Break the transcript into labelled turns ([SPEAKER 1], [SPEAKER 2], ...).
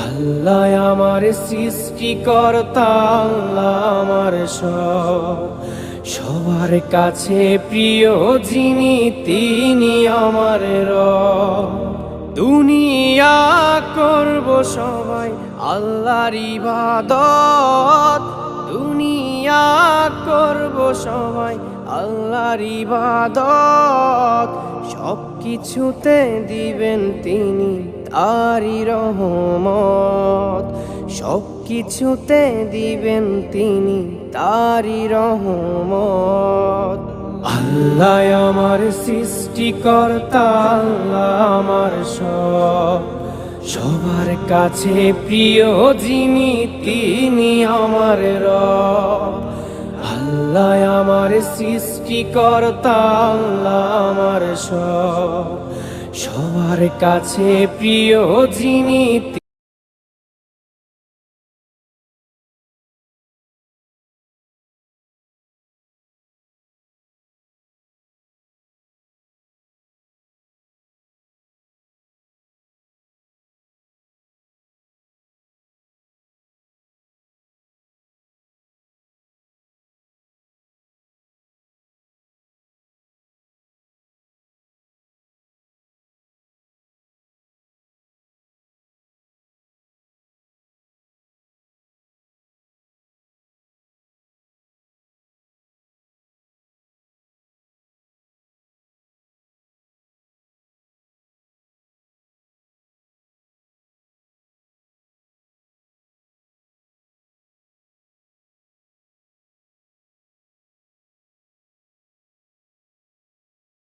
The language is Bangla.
[SPEAKER 1] আল্লাহ আমার সৃষ্টিকর্তা, আল্লাহ আমার সব, সবার কাছে প্রিয় যিনি তিনি আমার রব। দুনিয়া করব সবাই আল্লাহর ইবাদত, দুনিয়া করব সবাই আল্লাহর ইবাদত, সব কিছুতে দিবেন তিনি তারি রহমত, সব কিছুতে দিবেন তিনি তারি রহমত। আল্লাহ আমার সৃষ্টিকর্তা, আল্লাহ আমার সব, সবার কাছে প্রিয় যিনি তিনি আমার রব। আল্লাহ আমার সৃষ্টিকর্তা, আল্লাহ আমার সব, সবার কাছে প্রিয় যিনি